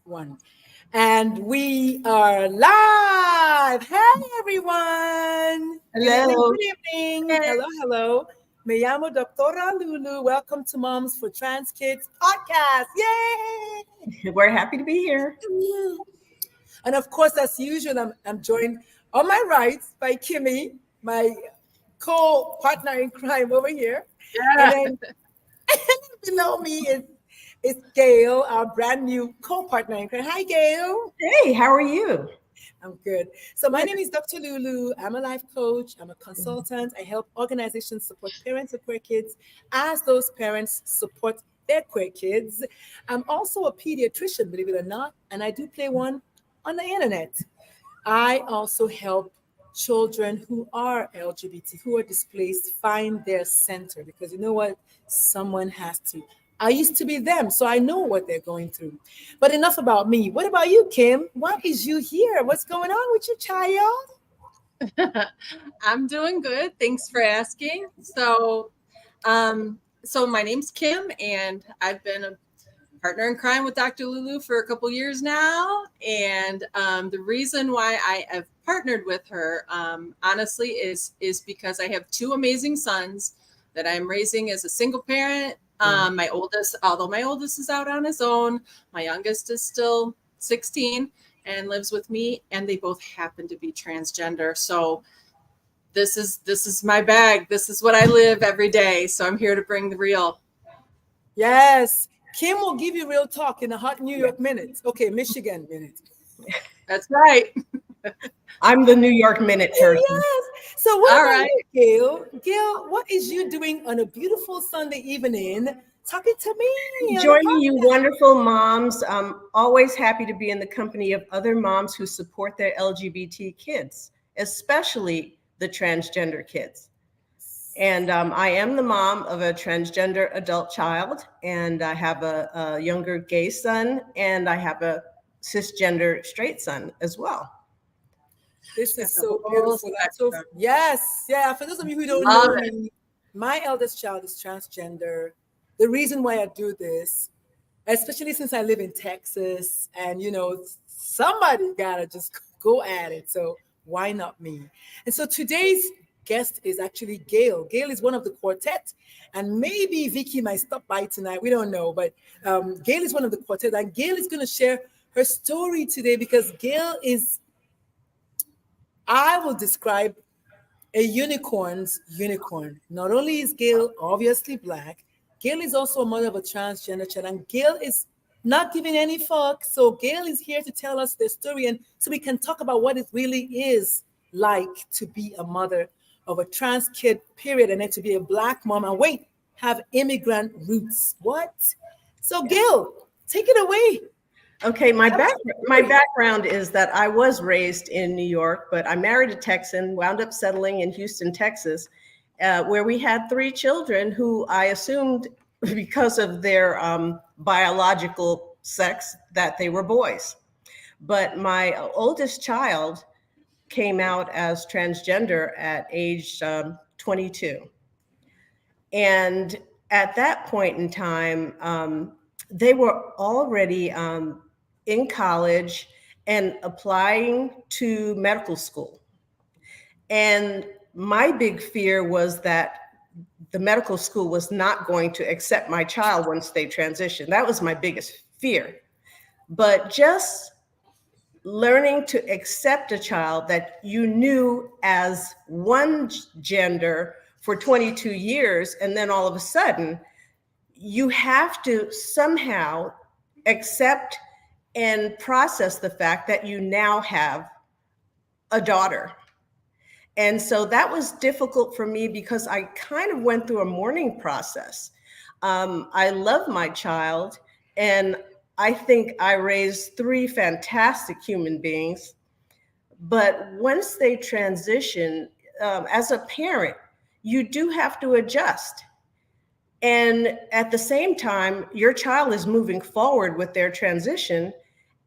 One. And we are live. Hey, everyone. Hello. Good evening. Hello, hello. Me llamo Doctora Lulu. Welcome to Moms for Trans Kids podcast. Yay! We're happy to be here. And of course, as usual, I'm joined on my right by Kimmy, my co-partner in crime over here. And Yeah. then below me is Gail, our brand new co-partner in crime. Hi, Gail. Hey, how are you? I'm good. So my name is Dr. Lulu. I'm a life coach. I'm a consultant. I help organizations support parents of queer kids as those parents support their queer kids. I'm also a pediatrician, believe it or not, and I do play one on the internet. I also help children who are LGBT, who are displaced, find their center because you know what? Someone has to. I used to be them, so I know what they're going through. But enough about me. What about you, Kim? Why is you here? What's going on with you, child? I'm doing good. Thanks for asking. So my name's Kim, and I've been a partner in crime with Dr. Lulu for a couple years now. And the reason why I have partnered with her, honestly, is because I have two amazing sons that I'm raising as a single parent. My oldest, although my oldest is out on his own, my youngest is still 16 and lives with me, and they both happen to be transgender. So this is my bag. This is what I live every day. So I'm here to bring the real. Yes. Kim will give you real talk in a hot New York minute. Okay, Michigan minute. That's right. I'm the New York Minute person. Yes. So what All about right. you, Gail? Gail, what is you doing on a beautiful Sunday evening? Talking to me. Joining you wonderful moms. I'm always happy to be in the company of other moms who support their LGBT kids, especially the transgender kids. And I am the mom of a transgender adult child, and I have a younger gay son, and I have a cisgender straight son as well. This is That's a so whole beautiful. So spectrum. yes, yeah. For those of you who don't Love know it. me, my eldest child is transgender. The reason why I do this, especially since I live in Texas, and somebody gotta just go at it. So why not me? And so today's guest is actually Gail. Gail is one of the quartet, and maybe Vicky might stop by tonight. We don't know, but Gail is one of the quartet, and Gail is going to share her story today because Gail is, I will describe a unicorn's unicorn. Not only is Gail obviously black, Gail is also a mother of a transgender child, and Gail is not giving any fuck. So Gail is here to tell us the story, and so we can talk about what it really is like to be a mother of a trans kid, period, and then to be a black mom and wait, have immigrant roots. What? So Gail, take it away. Okay, my background is that I was raised in New York, but I married a Texan, wound up settling in Houston, Texas, where we had three children who I assumed because of their biological sex that they were boys. But my oldest child came out as transgender at age 22. And at that point in time, they were already in college and applying to medical school. And my big fear was that the medical school was not going to accept my child once they transitioned. That was my biggest fear. But just learning to accept a child that you knew as one gender for 22 years, and then all of a sudden, you have to somehow accept and process the fact that you now have a daughter. And so that was difficult for me because I kind of went through a mourning process. I love my child, and I think I raised three fantastic human beings. But once they transition, as a parent, you do have to adjust. And at the same time, your child is moving forward with their transition,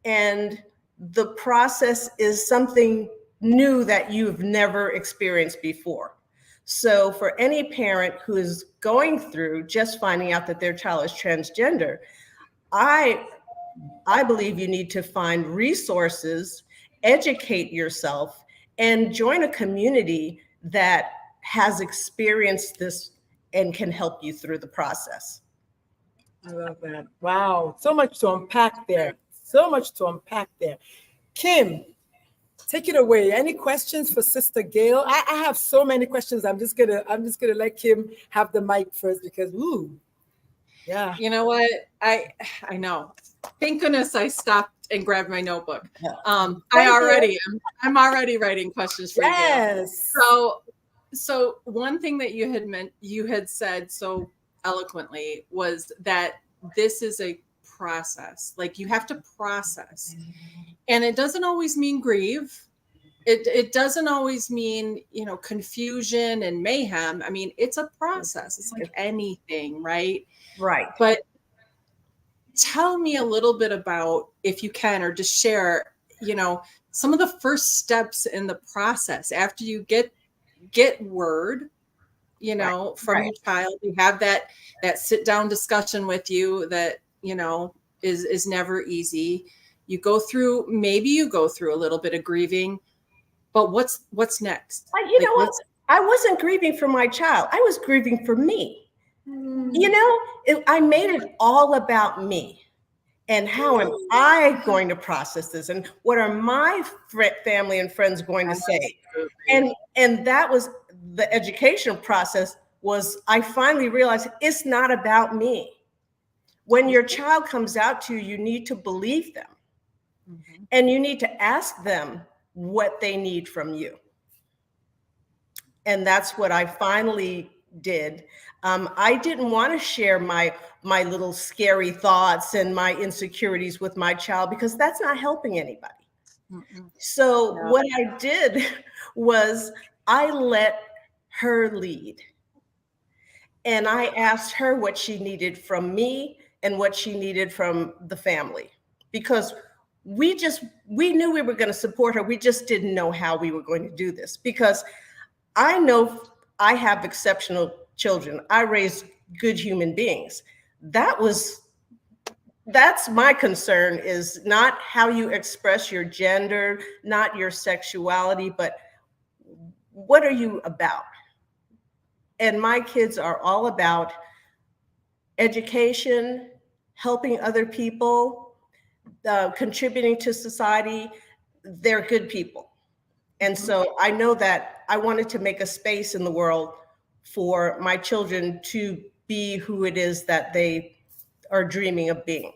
and the process is something new that you've never experienced before. So for any parent who is going through just finding out that their child is transgender, I I believe you need to find resources, educate yourself, and join a community that has experienced this and can help you through the process. I love that. Wow. So much to unpack there. So much to unpack there. Kim, take it away. Any questions for Sister Gail? I have so many questions. I'm just gonna let Kim have the mic first because yeah. You know what? I know. Thank goodness I stopped and grabbed my notebook. I'm already writing questions for you. Yes. So one thing that you had said so eloquently was that this is a process. Like you have to process. And it doesn't always mean grieve. It doesn't always mean, confusion and mayhem. I mean, it's a process. It's like anything, right? Right. But tell me a little bit about, if you can, or just share, some of the first steps in the process after you get word, from your child. You have that sit down discussion with you that, is never easy. You go through a little bit of grieving, but what's next? You know what? I wasn't grieving for my child. I was grieving for me. I made it all about me and how am I going to process this and what are my family and friends going to say? And that was the education process. I finally realized it's not about me. When your child comes out to you, you need to believe them. Mm-hmm. And you need to ask them what they need from you. And that's what I finally did. I didn't want to share my little scary thoughts and my insecurities with my child because that's not helping anybody. Mm-hmm. So what I did was I let her lead. And I asked her what she needed from me and what she needed from the family, because we knew we were going to support her. We just didn't know how we were going to do this, because I know I have exceptional children. I raised good human beings. That's my concern, is not how you express your gender, not your sexuality, but what are you about? And my kids are all about education, helping other people, contributing to society. They're good people. And so I know that I wanted to make a space in the world for my children to be who it is that they are dreaming of being.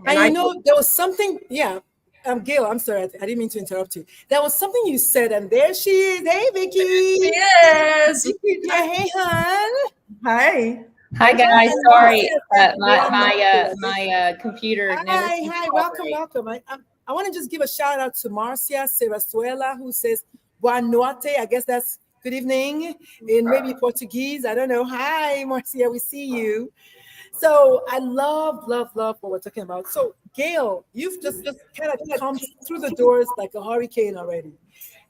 And there was something, Gail, I'm sorry, I didn't mean to interrupt you. There was something you said, and there she is. Hey, Vicky. Yes. Hey, hon. Hi. Hi, guys. Sorry, my computer. Hi. Welcome. I want to just give a shout out to Marcia Serasuela, who says "Boa noite." I guess that's good evening in maybe Portuguese. I don't know. Hi, Marcia. We see you. So I love what we're talking about. So Gail, you've just kind of come through the doors like a hurricane already.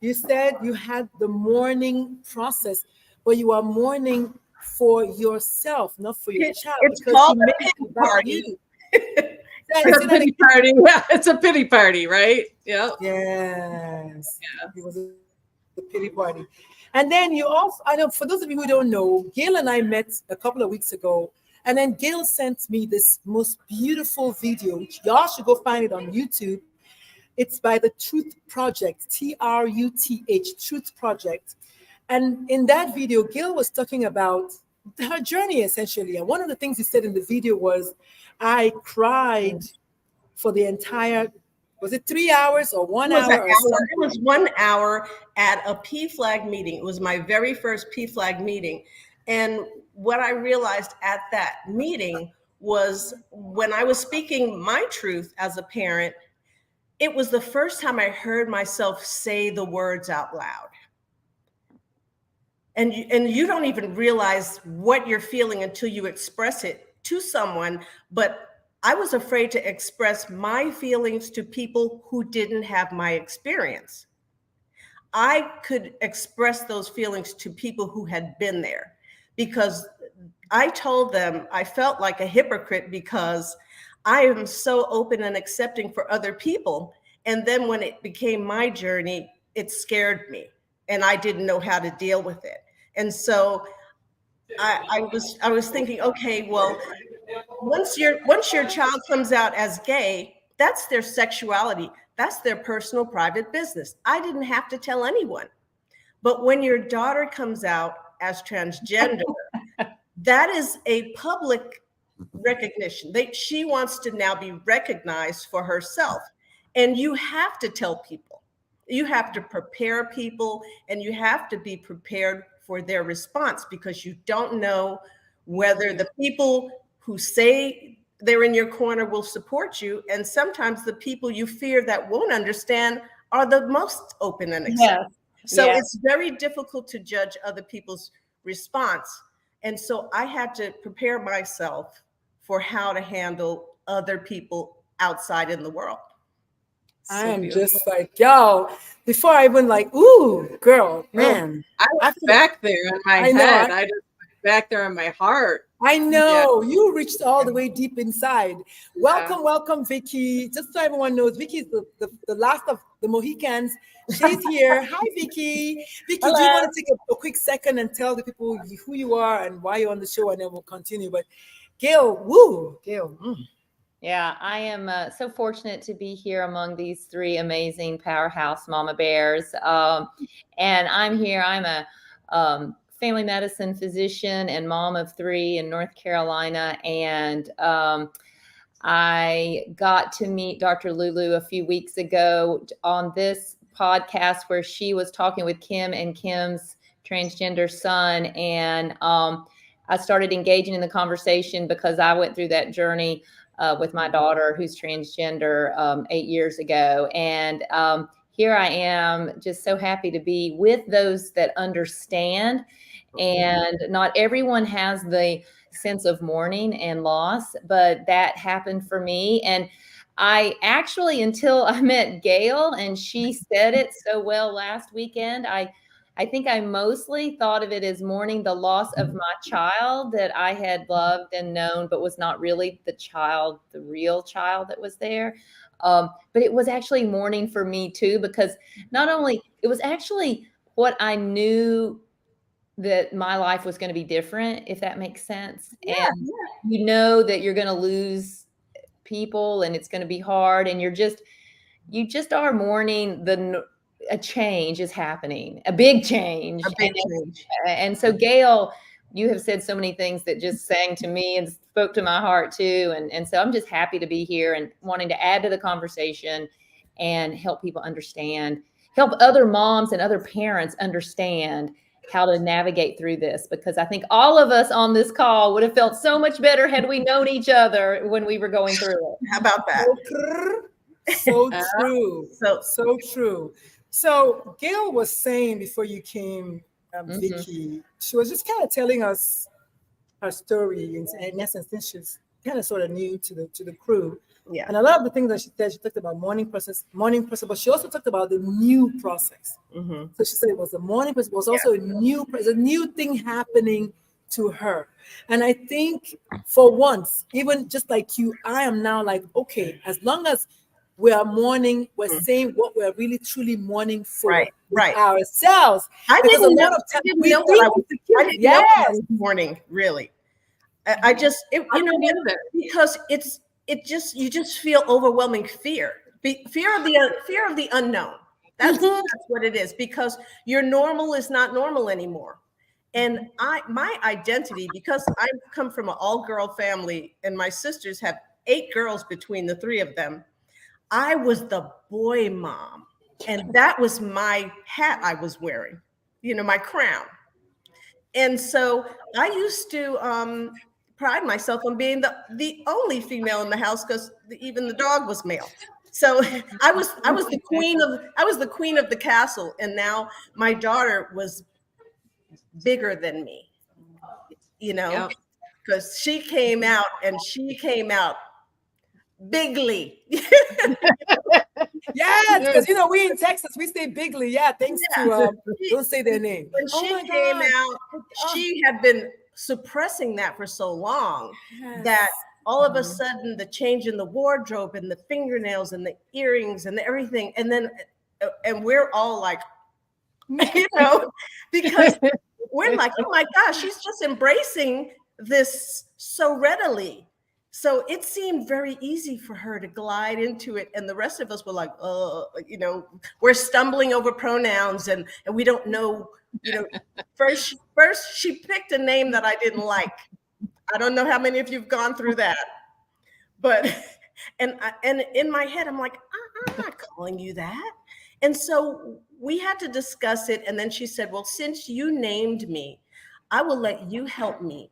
You said you had the mourning process, but you are mourning for yourself, not for your child. It's called a pity party. It's a pity party. Yeah, it's a pity party, right? Yeah. Yes. Yeah. It was a pity party. And then you also, I know for those of you who don't know, Gail and I met a couple of weeks ago. And then Gail sent me this most beautiful video, which y'all should go find it on YouTube. It's by the Truth Project, TRUTH, Truth Project. And in that video, Gail was talking about her journey, essentially. And one of the things you said in the video was, I cried for the entire, was it 3 hours or 1 hour? It was 1 hour at a PFLAG meeting. It was my very first PFLAG meeting. And what I realized at that meeting was, when I was speaking my truth as a parent, it was the first time I heard myself say the words out loud. And you don't even realize what you're feeling until you express it to someone. But I was afraid to express my feelings to people who didn't have my experience. I could express those feelings to people who had been there, because I told them I felt like a hypocrite because I am so open and accepting for other people. And then when it became my journey, it scared me and I didn't know how to deal with it. And so I was thinking, okay, well, once your child comes out as gay, that's their sexuality. That's their personal private business. I didn't have to tell anyone. But when your daughter comes out as transgender, that is a public recognition. She wants to now be recognized for herself. And you have to tell people, you have to prepare people, and you have to be prepared for their response, because you don't know whether the people who say they're in your corner will support you. And sometimes the people you fear that won't understand are the most open and accepting. So it's very difficult to judge other people's response. And so I had to prepare myself for how to handle other people outside in the world. I am just like, yo, before I even like, ooh, girl, man. I was back there in my head. I just back there in my heart. I know you reached all the way deep inside. Welcome, Vicky. Just so everyone knows, Vicky is the last of the Mohicans. She's here. Hi, Vicky. Vicky, do you want to take a quick second and tell the people who you are and why you're on the show, and then we'll continue. But Gail, Gail. Yeah, I am so fortunate to be here among these three amazing powerhouse mama bears. And I'm here. I'm a family medicine physician and mom of three in North Carolina. And I got to meet Dr. Lulu a few weeks ago on this podcast where she was talking with Kim and Kim's transgender son. And I started engaging in the conversation because I went through that journey with my daughter who's transgender 8 years ago. And here I am, just so happy to be with those that understand. And not everyone has the sense of mourning and loss, but that happened for me. And I actually, until I met Gail and she said it so well last weekend, I think I mostly thought of it as mourning the loss of my child that I had loved and known, but was not really the real child that was there. But it was actually mourning for me too, because not only, it was actually what I knew that my life was going to be different, if that makes sense. And you know that you're going to lose people and it's going to be hard. And you just are mourning a change is happening, a big change. And so Gail, you have said so many things that just sang to me and spoke to my heart too. And so I'm just happy to be here and wanting to add to the conversation and help people understand, help other moms and other parents understand how to navigate through this, because I think all of us on this call would have felt so much better had we known each other when we were going through it. How about that? So true. So true. So Gail was saying before you came, Vicky, she was just kind of telling us her story. In essence, since she's kind of sort of new to the crew. Yeah. And a lot of the things that she said, she talked about mourning process, but she also talked about the new process. So she said it was a mourning process, but it was also a new thing happening to her. And I think for once, even just like you, I am now like, okay, as long as we are mourning, we're saying what we're really truly mourning for ourselves. I didn't know what I was mourning, really. Because you just feel overwhelming fear of the unknown. That's what it is, because your normal is not normal anymore. And my identity, because I come from an all-girl family and my sisters have 8 girls between the 3 of them, I was the boy mom, and that was my hat I was wearing, my crown. And so I used to pride myself on being the only female in the house, because even the dog was male. So I was the queen of the castle, and now my daughter was bigger than me, because she came out bigly. Yes, because we in Texas, we say bigly. Yeah, thanks to don't say their name. When she came out, she had been suppressing that for so long that all of a sudden the change in the wardrobe and the fingernails and the earrings and everything. And then, and we're all like, you know, because we're like, oh my gosh, she's just embracing this so readily. So it seemed very easy for her to glide into it. And the rest of us were like, oh, you know, we're stumbling over pronouns and we don't know, you know, first she picked a name that I didn't like. I don't know how many of you've gone through that, but, and in my head, I'm like, I'm not calling you that. And so we had to discuss it. And then she said, well, since you named me, I will let you help me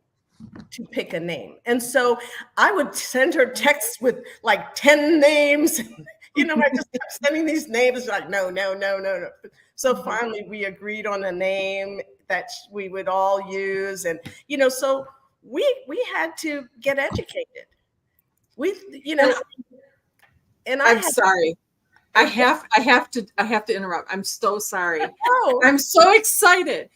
to pick a name. And so I would send her texts with like 10 names. You know, I just kept sending these names like, no. So finally we agreed on a name that we would all use. And, you know, so we had to get educated. We, you know, and I'm sorry. I have to interrupt. I'm so sorry. Oh. I'm so excited.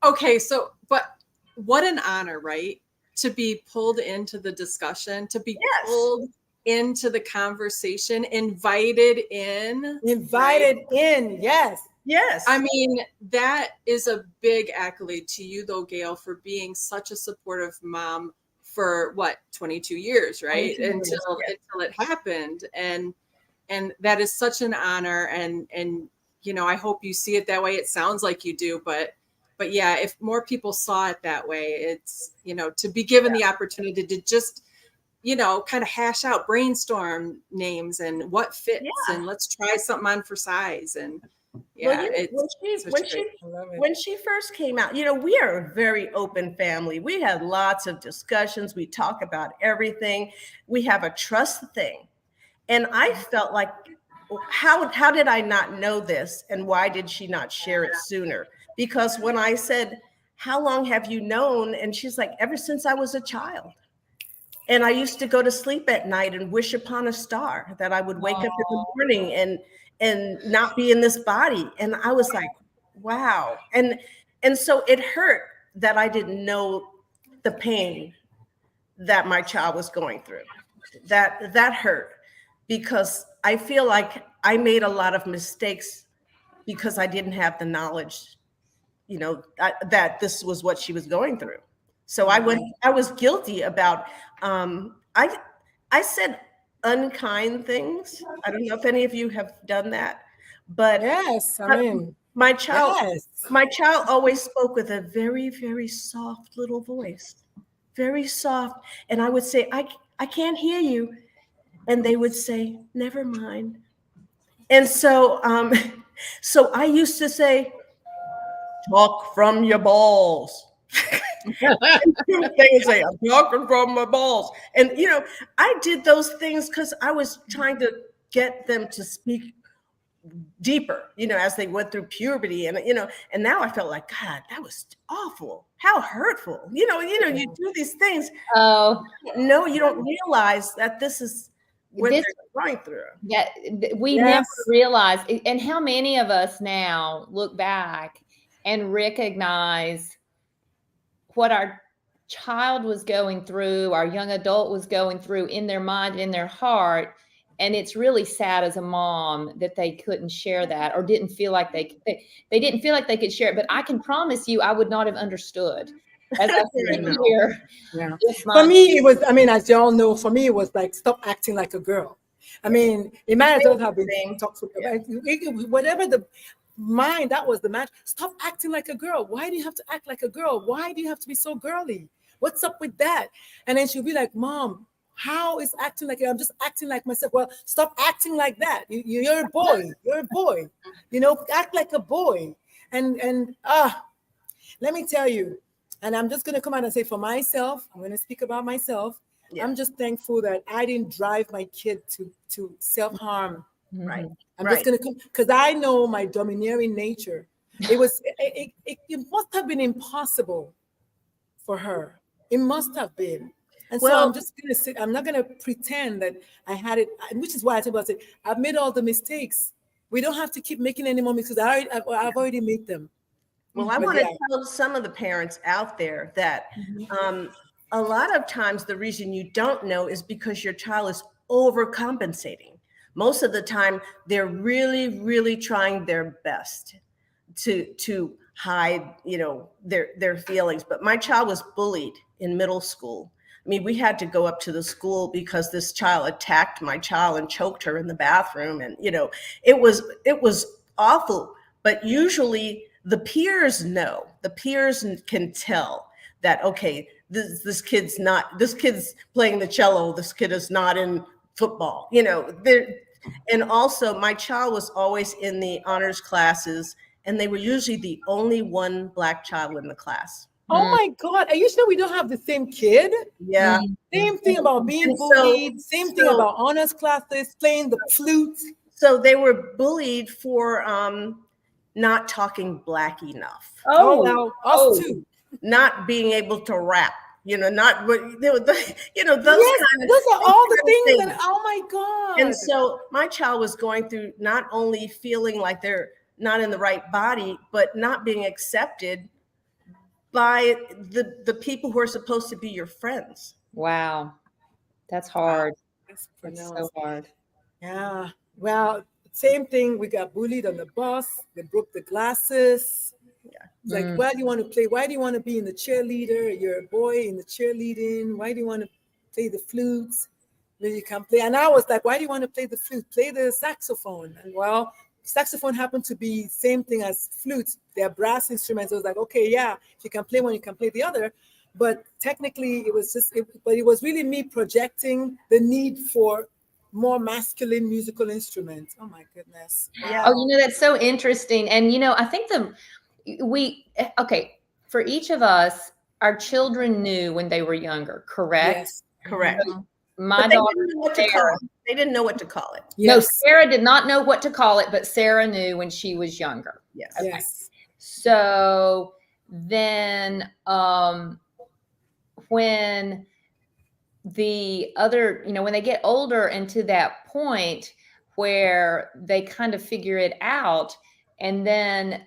Okay, so but what an honor, right? To be pulled into the discussion, to be pulled into the conversation, invited in. Yes. I mean, that is a big accolade to you though, Gail, for being such a supportive mom for what, 22 years, right? 22 years, until it happened. And that is such an honor. And you know, I hope you see it that way. It sounds like you do, but yeah, if more people saw it that way, it's, you know, to be given the opportunity to just, you know, kind of hash out, brainstorm names and what fits and let's try something on for size. And yeah, when she first came out, you know, we are a very open family. We had lots of discussions. We talk about everything. We have a trust thing. And I felt like, how did I not know this? And why did she not share it sooner? Because when I said, how long have you known? And she's like, ever since I was a child. And I used to go to sleep at night and wish upon a star that I would wake up in the morning and not be in this body. And I was like, wow. And so it hurt that I didn't know the pain that my child was going through. That hurt, because I feel like I made a lot of mistakes because I didn't have the knowledge, you know, that this was what she was going through. So I was guilty about, I said unkind things. I don't know if any of you have done that, but yes, I mean, my child always spoke with a very, very soft little voice, very soft. And I would say, I can't hear you. And they would say, never mind. And so, so I used to say, talk from your balls. They would say, I'm talking from my balls. And, you know, I did those things because I was trying to get them to speak deeper, you know, as they went through puberty. And, you know, and now I felt like, God, that was awful. How hurtful. You know, you do these things. Oh, no, you don't realize that this is what they're going through. Yeah, we never realize. And how many of us now look back and recognize what our child was going through, our young adult was going through in their mind, in their heart. And it's really sad as a mom that they couldn't share that, or didn't feel like they didn't feel like they could share it. But I can promise you, I would not have understood. As I sit here. Yeah. For me, it was, I mean, as you all know, for me, it was like, stop acting like a girl. I mean, it might as well have been toxic. Whatever the mind, that was the match. Stop acting like a girl. Why do you have to act like a girl? Why do you have to be so girly? What's up with that? And then she'll be like, Mom, how is acting like, I'm just acting like myself. Well, stop acting like that. You're a boy. You're a boy. You know, act like a boy. And let me tell you, and I'm just going to come out and say for myself, I'm going to speak about myself. Yeah. I'm just thankful that I didn't drive my kid to self-harm. Right. I'm just going to come, because I know my domineering nature. It must have been impossible for her. It must have been. And so I'm just going to sit, I'm not going to pretend that I had it, which is why I tell people, I've made all the mistakes. We don't have to keep making any more mistakes. I've already made them. Well, I want to tell some of the parents out there that a lot of times the reason you don't know is because your child is overcompensating. Most of the time, they're really, really trying their best to hide, their feelings. But my child was bullied in middle school. I mean, we had to go up to the school because this child attacked my child and choked her in the bathroom, and it was awful. But usually, the peers know. The peers can tell that, okay, this kid's playing the cello. This kid is not in football. And also, my child was always in the honors classes, and they were usually the only one Black child in the class. Oh my God. Are you sure we don't have the same kid? Yeah. Same thing about being And bullied. Same thing about honors classes, playing the flute. So they were bullied for not talking Black enough. Oh, well, us too. Not being able to rap. Not those Yes, kind of those are all the things things. that, oh my God. And so my child was going through not only feeling like they're not in the right body, but not being accepted by the people who are supposed to be your friends. Wow. That's hard. That's so hard. Yeah. Well, same thing. We got bullied on the bus. They broke the glasses. Yeah. It's like, why do you want to play? Why do you want to be in the cheerleader? You're a boy in the cheerleading. Why do you want to play the flutes? Then you can't play. And I was like, why do you want to play the flute? Play the saxophone. And well, saxophone happened to be same thing as flutes. They're brass instruments. I was like, okay, yeah, if you can play one, you can play the other. But technically, it was but it was really me projecting the need for more masculine musical instruments. Oh my goodness. Wow. Yeah. Oh, that's so interesting. And I think for each of us, our children knew when they were younger, correct? Yes, correct. My daughter, Sarah, they didn't know what to call it. Yes. No, Sarah did not know what to call it, but Sarah knew when she was younger. Yes. Okay. Yes. So then when the other, when they get older and to that point where they kind of figure it out, and then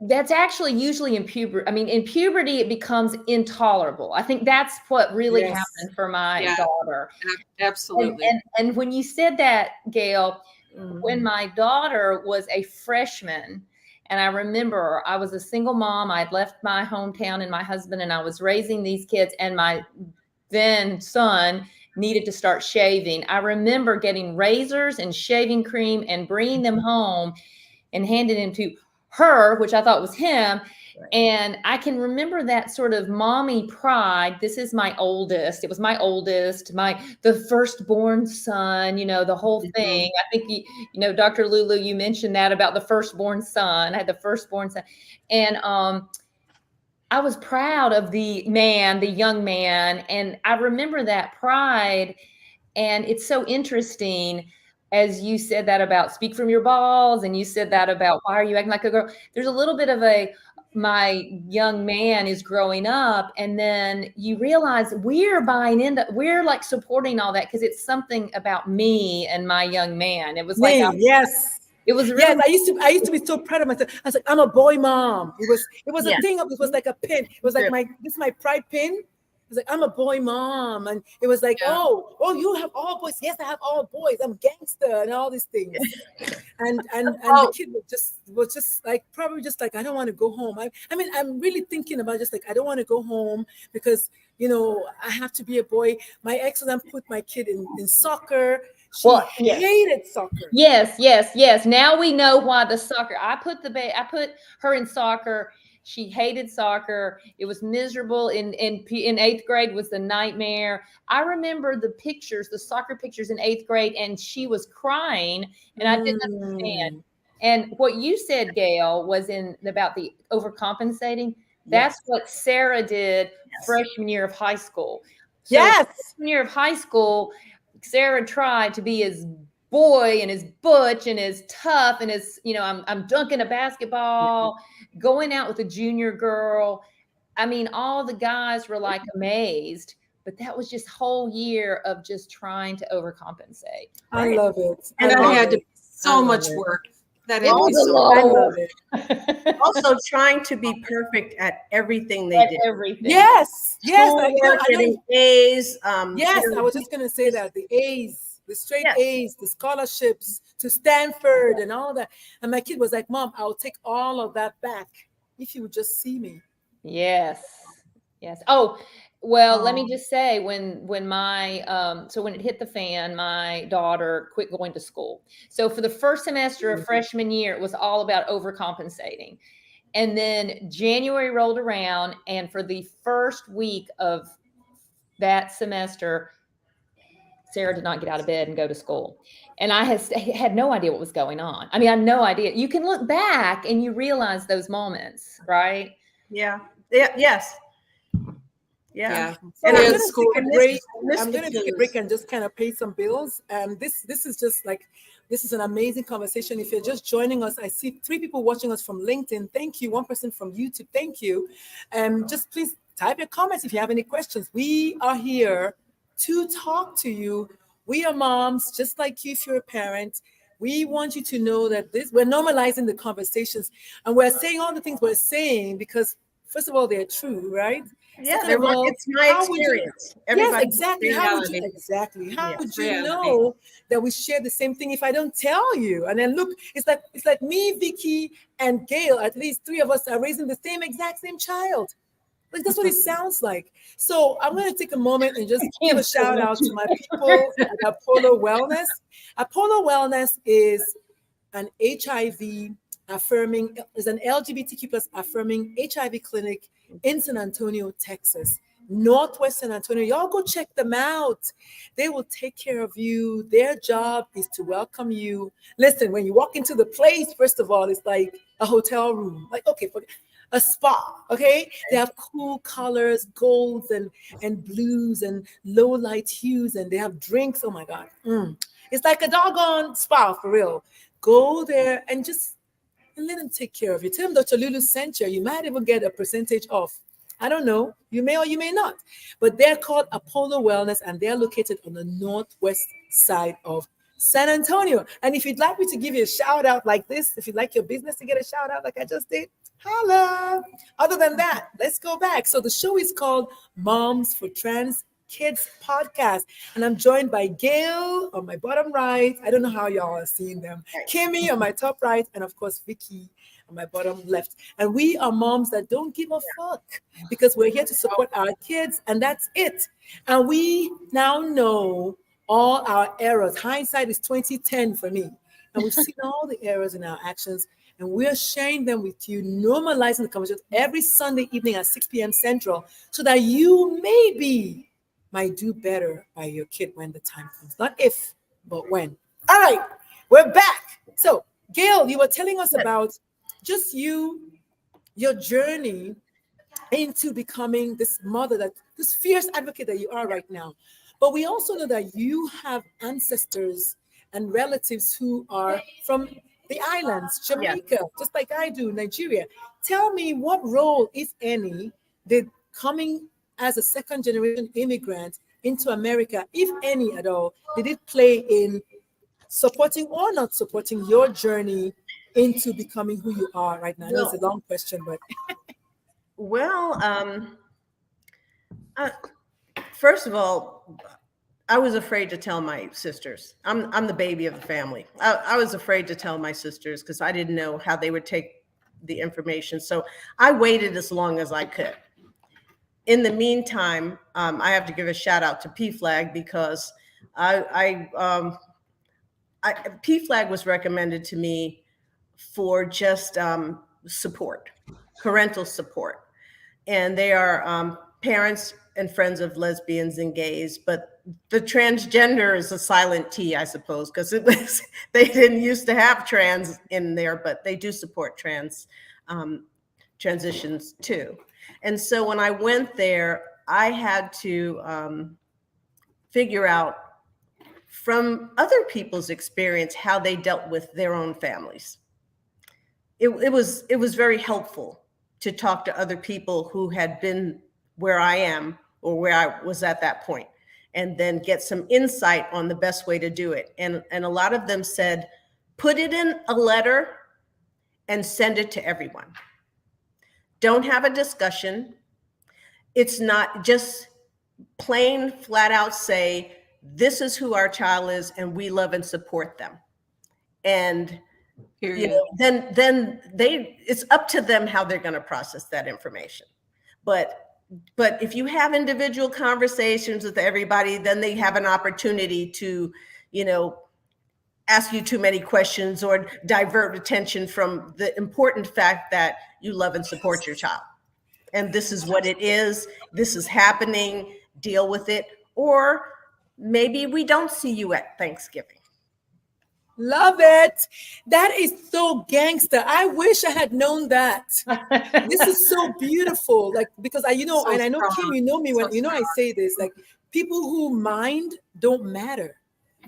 that's actually usually in puberty. I mean, in puberty, it becomes intolerable. I think that's what really happened for my daughter. Absolutely. And when you said that, Gail, when my daughter was a freshman, and I remember I was a single mom. I'd left my hometown and my husband, and I was raising these kids, and my then son needed to start shaving. I remember getting razors and shaving cream and bringing them home and handing them to her, which I thought was him. Right. And I can remember that sort of mommy pride. This is my oldest. It was my oldest, the firstborn son, the whole thing. I think, Dr. Lulu, you mentioned that about the firstborn son. I had the firstborn son. And I was proud of the young man. And I remember that pride. And it's so interesting, as you said that about speak from your balls, and you said that about why are you acting like a girl? There's a little bit of my young man is growing up, and then you realize we're buying into, we're like supporting all that because it's something about me and my young man. It was like, yes. It was really, yes. I used to be so proud of myself. I was like, I'm a boy mom. It was a thing. It was like a pin. It was like this is my pride pin. It was like, I'm a boy mom. And it was like, oh, you have all boys. Yes, I have all boys. I'm gangster and all these things. And the kid was just like, probably just like, I don't want to go home. I mean, I'm really thinking about just like, I don't want to go home because, I have to be a boy. My ex-husband put my kid in soccer. She hated soccer. Yes. Now we know why the soccer. I put her in soccer. She hated soccer. It was miserable. In 8th grade was the nightmare. I remember the soccer pictures in 8th grade, and she was crying, and I didn't understand. And what you said, Gail, was about the overcompensating. That's what Sarah did freshman year of high school. So freshman year of high school, Sarah tried to be his boy and his butch and his tough and his, I'm dunking a basketball, going out with a junior girl. I mean, all the guys were like amazed, but that was just whole year of just trying to overcompensate. I love it. And I had to so much work. That Thank would All be you. so I the love cool. it. love. Also trying to be perfect at everything they At did. everything. Yes, yes, Schoolwork, I know. getting A's. Yes, I was just gonna say that the A's, the straight Yes. A's, the scholarships to Stanford and all that. And my kid was like, "Mom, I'll take all of that back if you would just see me." Yes. Yes. Oh, well, let me Oh, just say when my so when it hit the fan, my daughter quit going to school. So for the first semester of freshman year, it was all about overcompensating. And then January rolled around, and for the first week of that semester, Sarah did not get out of bed and go to school. And I had no idea what was going on. I mean, I had no idea. You can look back and you realize those moments, right? Yeah. Yeah. Yes. Yeah. Yeah. so And I'm Kids, gonna school. take a break. I miss I'm the gonna take a twos. break and just kind of pay some bills. And this is just like this is an amazing conversation. If you're just joining us, I see 3 people watching us from LinkedIn. Thank you. 1 person from YouTube. Thank you. And just please type your comments if you have any questions. We are here to talk to you. We are moms, just like you if you're a parent. We want you to know that this we're normalizing the conversations and we're saying all the things we're saying because first of all, they're true, right? Yeah, Second of all, it's my how would you experience. yes, Everybody's exactly. How would you Reality. how Yeah. would you Reality. know that we share the same thing if I don't tell you? And then look, it's like me, Vicky, and Gail, at least 3 of us are raising the same child. Like that's what it sounds like. So I'm going to take a moment and just give a Can't still shout out to my people at Apollo Wellness. Apollo Wellness is an HIV affirming, is an LGBTQ plus affirming HIV clinic in San Antonio, Texas. Northwest San Antonio. Y'all go check them out. They will take care of you. Their job is to welcome you. Listen, when you walk into the place, first of all, it's like a hotel room. Like, okay, a spa. Okay. They have cool colors, golds and blues and low light hues, and they have drinks. Oh my God. It's like a doggone spa for real. Go there and let them take care of you. Tell them Dr. Lulu sent you. You might even get a percentage off. I don't know. You may or you may not. But they're called Apollo Wellness and they're located on the northwest side of San Antonio. And if you'd like me to give you a shout out like this, if you'd like your business to get a shout out like I just did, holla. Other than that, let's go back. So the show is called Moms for Trans Kids Podcast. And I'm joined by Gail on my bottom right. I don't know how y'all are seeing them. Kimmy on my top right, and of course Vicky on my bottom left. And we are moms that don't give a fuck because we're here to support our kids, and that's it. And we now know all our errors. Hindsight is 2010 for me. And we've seen all the errors in our actions, and we're sharing them with you, normalizing the conversation every Sunday evening at 6 p.m. Central, so that you maybe might do better by your kid when the time comes. Not if, but when. All right, we're back. So, Gail, you were telling us about just your journey into becoming this mother, that this fierce advocate that you are right now. But we also know that you have ancestors and relatives who are from the islands, Yes. Jamaica, just like I do, Nigeria. Tell me what role, if any, did coming as a second generation immigrant into America, if any at all, did it play in supporting or not supporting your journey into becoming who you are right now? I know it's a long question, but Well, uh, first of all, I was afraid to tell my sisters. I'm the baby of the family. I was afraid to tell my sisters because I didn't know how they would take the information. So I waited as long as I could. In the meantime, I have to give a shout out to PFLAG because PFLAG was recommended to me for just support, parental support. And they are parents and friends of lesbians and gays, but the transgender is a silent T, I suppose, because it was they didn't used to have trans in there, but they do support transitions too. And so when I went there, I had to figure out from other people's experience how they dealt with their own families. It was very helpful to talk to other people who had been where I am or where I was at that point, and then get some insight on the best way to do it. And a lot of them said, put it in a letter and send it to everyone. Don't have a discussion. It's not just plain flat out say, this is who our child is and we love and support them. And then it's up to them how they're going to process that information. But if you have individual conversations with everybody, then they have an opportunity to, ask you too many questions or divert attention from the important fact that you love and support your child. And this is what it is. This is happening. Deal with it. Or maybe we don't see you at Thanksgiving. Love it. That is so gangster. I wish I had known that. This is so beautiful. Like, because I know Kim, you know me when I say this, like, people who mind don't matter.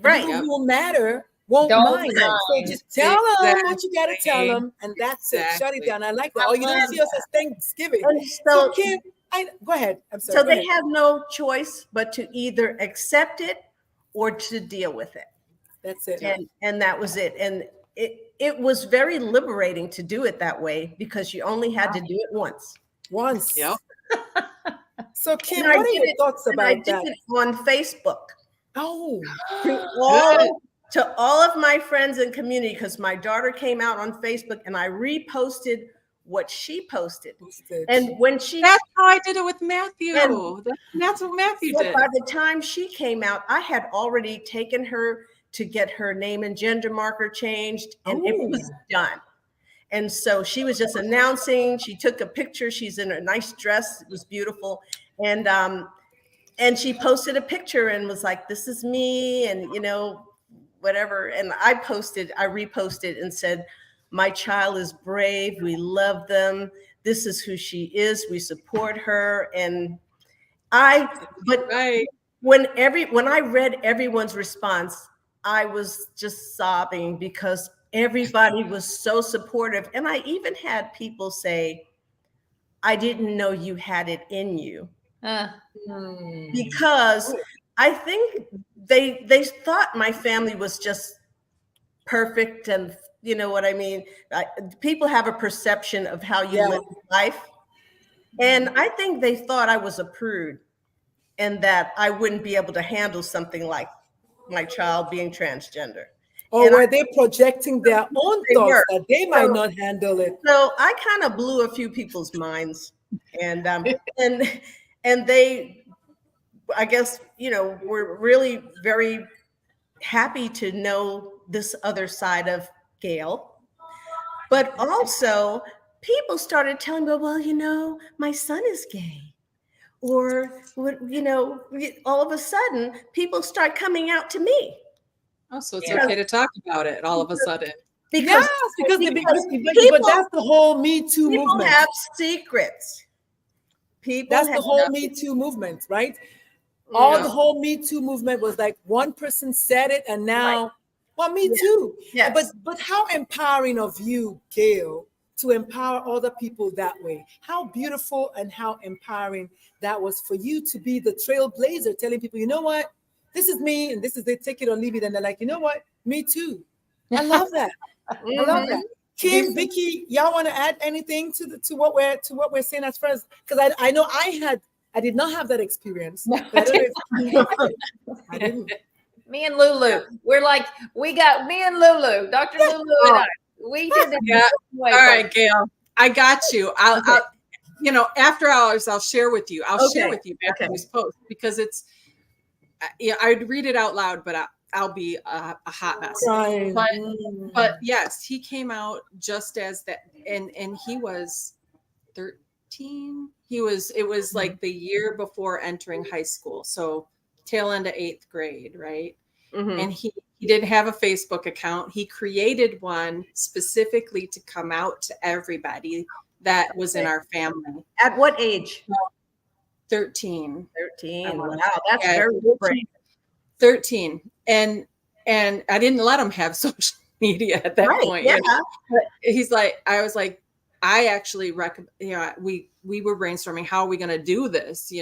Right. People who matter won't mind. So just tell them what you gotta tell them, and that's it. Shut it down. I like that. You don't see us as Thanksgiving. So Kim, go ahead. I'm sorry. So they have no choice but to either accept it or to deal with it. That's it. And that was it. And it was very liberating to do it that way because you only had to do it once. Yep. So Kim, what are your thoughts about that? I did it on Facebook. Oh, to all of my friends and community, because my daughter came out on Facebook and I reposted what she posted. And that's how I did it with Matthew. That's what Matthew did. By the time she came out, I had already taken her to get her name and gender marker changed, and it was done. And so she was just announcing, she took a picture, she's in a nice dress, it was beautiful. And she posted a picture and was like, this is me, and whatever. And I reposted and said, my child is brave, we love them, this is who she is, we support her. And when I read everyone's response, I was just sobbing because everybody was so supportive. And I even had people say, I didn't know you had it in you. Because I think they thought my family was just perfect. And you know what I mean? People have a perception of how you live life. And I think they thought I was a prude and that I wouldn't be able to handle something like my child being transgender. Or were they projecting their own thoughts that they might not handle it? So I kind of blew a few people's minds, and they, I guess, were really very happy to know this other side of Gail. But also people started telling me, well, my son is gay. Or, all of a sudden, people start coming out to me. Oh, so it's okay to talk about it all of a sudden. But that's the whole Me Too movement. People have secrets. That's the whole Me Too movement, right? The whole Me Too movement was like one person said it, and now, me too. Yes. But how empowering of you, Gail, to empower other people that way. How beautiful and how empowering that was for you to be the trailblazer, telling people, you know what, this is me, and this is it, take it or leave it. And they're like, you know what, me too. I love that. I love that. Kim, Vicky, y'all want to add anything to what we're saying as far as, because I know I did not have that experience. I didn't. Me and Lulu, we got me and Lulu, Dr. Lulu and I. We did it. All right, Gail, I got you. I'll after hours, I'll share with you. I'll share with you Matthew's post because it's, I'd read it out loud, but I'll be a hot mess. But yes, he came out just as that, and he was 13. It was like the year before entering high school, so tail end of 8th grade, right? Mm-hmm. And he didn't have a Facebook account. He created one specifically to come out to everybody that was in our family. At what age? 13. 13. Wow, that's very different. 13. And I didn't let him have social media at that point. Yeah. But he's like, I was like, I actually recommend, we were brainstorming, how are we going to do this,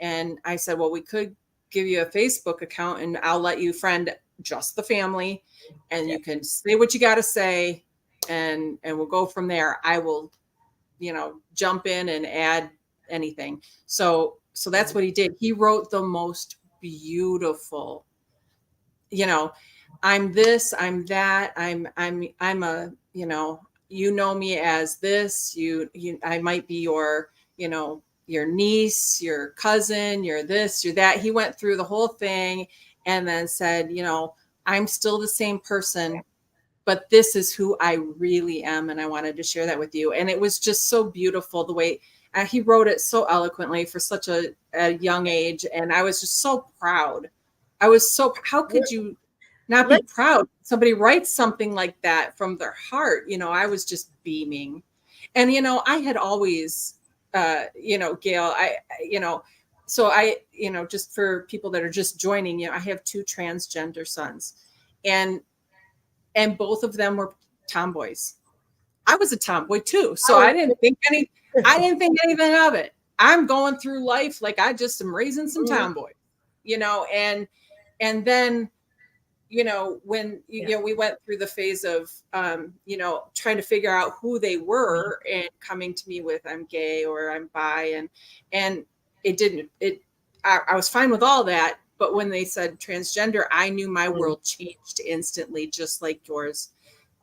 and I said, well, we could give you a Facebook account and I'll let you friend just the family, and you can say what you got to say, and we'll go from there. I will, jump in and add anything. So that's what he did. He wrote the most beautiful, I'm this, I'm that, I'm a, you know me as this, I might be your, your niece, your cousin, you're this, you're that. He went through the whole thing and then said, I'm still the same person, but this is who I really am. And I wanted to share that with you. And it was just so beautiful the way he wrote it so eloquently for such a young age. And I was just so proud. How could you not be proud? Somebody writes something like that from their heart. I was just beaming. And, I had always, Gail, so I, just for people that are just joining, I have 2 transgender sons, and both of them were tomboys. I was a tomboy too. So I didn't think anything of it. I'm going through life like I just am raising some tomboys, and then, when, we went through the phase of, trying to figure out who they were and coming to me with, I'm gay or I'm bi. And I was fine with all that. But when they said transgender, I knew my world changed instantly, just like yours.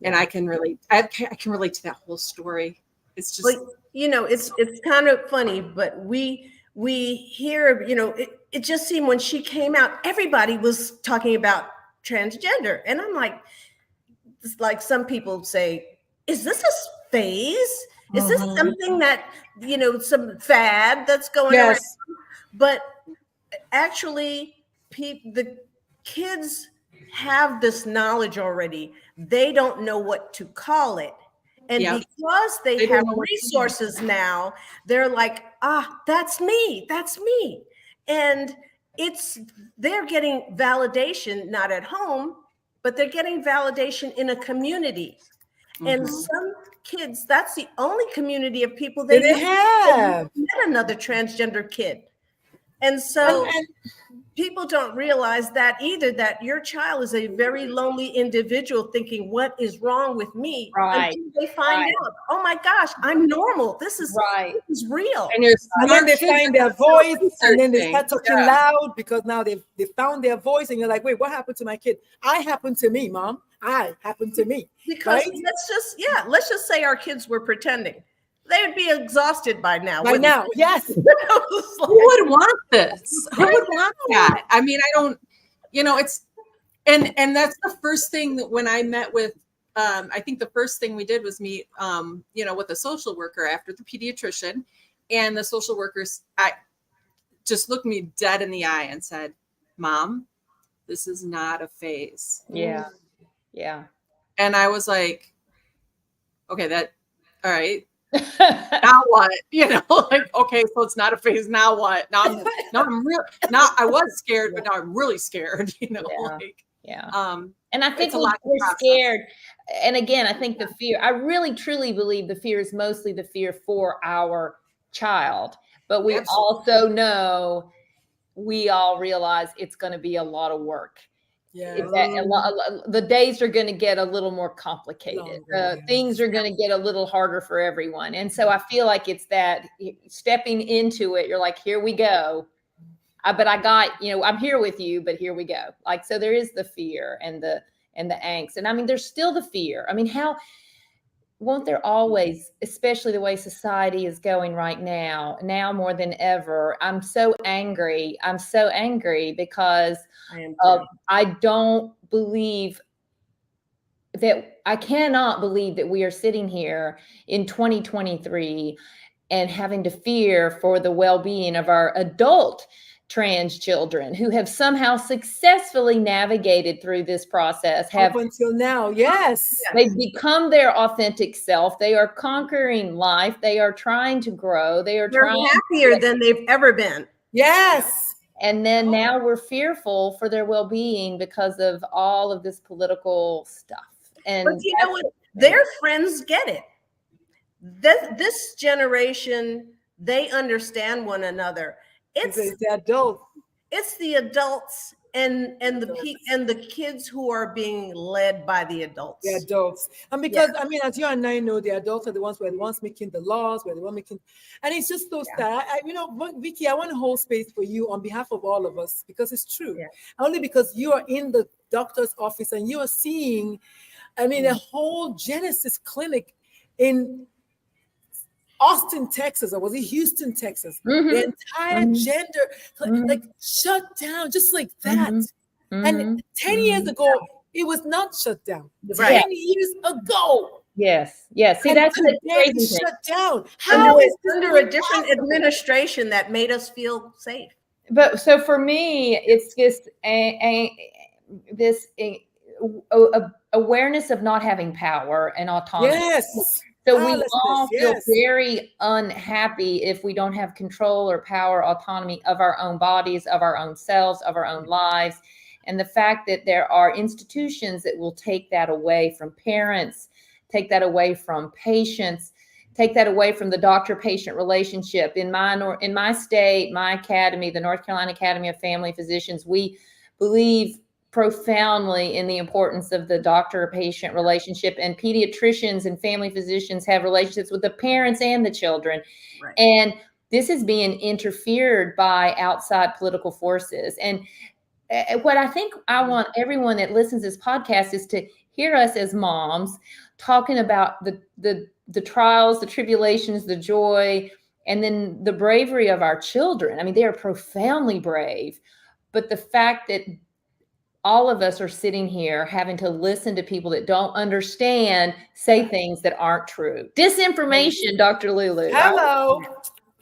And I can relate. I can relate to that whole story. It's just, it's kind of funny, but we hear, it just seemed when she came out, everybody was talking about transgender. And I'm like, it's like some people say, is this a phase? Is this something that, some fad that's going around? But actually, the kids have this knowledge already. They don't know what to call it. And because they have resources now, they're like, that's me. That's me. And they're getting validation, not at home, but they're getting validation in a community. And some kids, that's the only community of people they have. Met another transgender kid. And so people don't realize that either, that your child is a very lonely individual thinking, what is wrong with me? Right. Until they find out, oh my gosh, I'm normal. This is real. And then they find their voice, and then they start talking loud because now they found their voice, and you're like, wait, what happened to my kid? I happened to me, Mom. I happened to me. Because let's just say our kids were pretending. They would be exhausted by now. By now, yes. Who would want this? Who would want that? I mean, I don't, it's, and that's the first thing that when I met with, I think the first thing we did was meet, with a social worker after the pediatrician, and the social workers, just looked me dead in the eye and said, Mom, this is not a phase. Yeah. Yeah. And I was like, okay, all right. Now what? Okay, so it's not a phase. Now what? Now I was scared, but now I'm really scared. And I think we're scared. And again, I think the fear. I really truly believe the fear is mostly the fear for our child, but we also know, we all realize it's going to be a lot of work. The days are going to get a little more complicated. Things are going to get a little harder for everyone. And so I feel like it's that stepping into it, you're like, here we go. But I got, I'm here with you, but here we go. Like, so there is the fear and the angst. And I mean, there's still the fear. I mean, won't there always, especially the way society is going right now more than ever? I'm so angry. Because I don't believe that, I cannot believe that we are sitting here in 2023 and having to fear for the well-being of our adult trans children who have somehow successfully navigated through this process. Up until now, yes. They've become their authentic self. They are conquering life. They are trying to grow. They're happier than they've ever been. Yes. And then now we're fearful for their well-being because of all of this political stuff. And but you know what? Their friends get it. This generation, they understand one another. It's the adults. It's the adults and the kids who are being led by the adults. The adults. And because I mean, as you and I know, the adults are the ones who are the ones making the laws, who are the ones making, and it's just so sad. You know, Vicky, I want to hold space for you on behalf of all of us, because it's true. Yeah. Only because you are in the doctor's office and you are seeing, I mean, a whole Genesis clinic in Austin, Texas, or was it Houston, Texas? The entire gender like shut down just like that. And 10 years ago, it was not shut down. Right. 10 years ago. Yes. See, And that's the today crazy it's thing. shut down. How is this under a even different possible? administration that made us feel safe? But so for me, it's just this awareness of not having power and autonomy. Yes. So we all feel yes. very unhappy if we don't have control or power, autonomy of our own bodies, of our own selves, of our own lives. And the fact that there are institutions that will take that away from parents, take that away from patients, take that away from the doctor-patient relationship. In my state, my academy, the North Carolina Academy of Family Physicians, we believe profoundly in the importance of the doctor-patient relationship, and pediatricians and family physicians have relationships with the parents and the children. Right. And this is being interfered by outside political forces. And what I think I want everyone that listens to this podcast is to hear us as moms talking about the trials, the tribulations, the joy, and then the bravery of our children. I mean, they are profoundly brave, but the fact that all of us are sitting here having to listen to people that don't understand say things that aren't true. Disinformation, Dr. Lulu. Hello.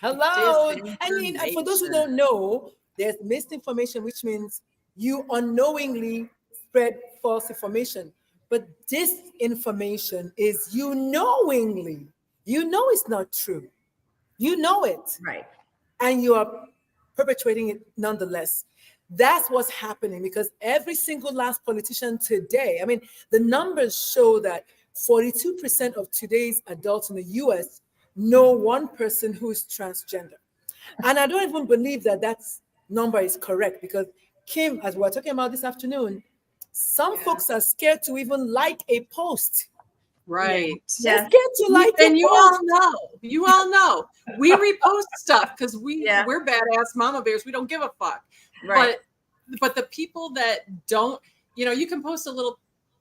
I mean, for those who don't know, there's misinformation, which means you unknowingly spread false information. But disinformation is you knowingly, you know it's not true. You know it. Right. And you are perpetuating it nonetheless. That's what's happening, because every single last politician today, I mean, the numbers show that 42% of today's adults in the US know one person who is transgender. And I don't even believe that number is correct, because Kim, as we're talking about this afternoon, some folks are scared to even like a post. Right. They're scared to like and a you post. all know we repost stuff because we're badass mama bears. We don't give a fuck. Right. But the people that don't, you can post a little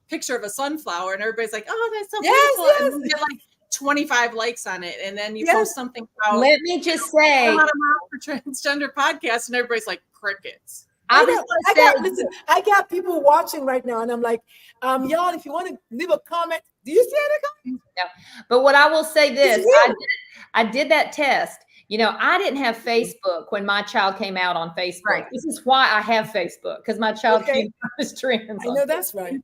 picture of a sunflower and everybody's like, oh, that's so beautiful. Yes. And you get like 25 likes on it. And then you post something about, let me just say, I'm on a Mom for Transgender podcast, and everybody's like, crickets. I got people watching right now, and I'm like, y'all, if you want to leave a comment, do you see it? Yeah. But what I will say this, I did that test. I didn't have Facebook when my child came out on Facebook. Right. This is why I have Facebook, because my child came out as trans. I know that's right.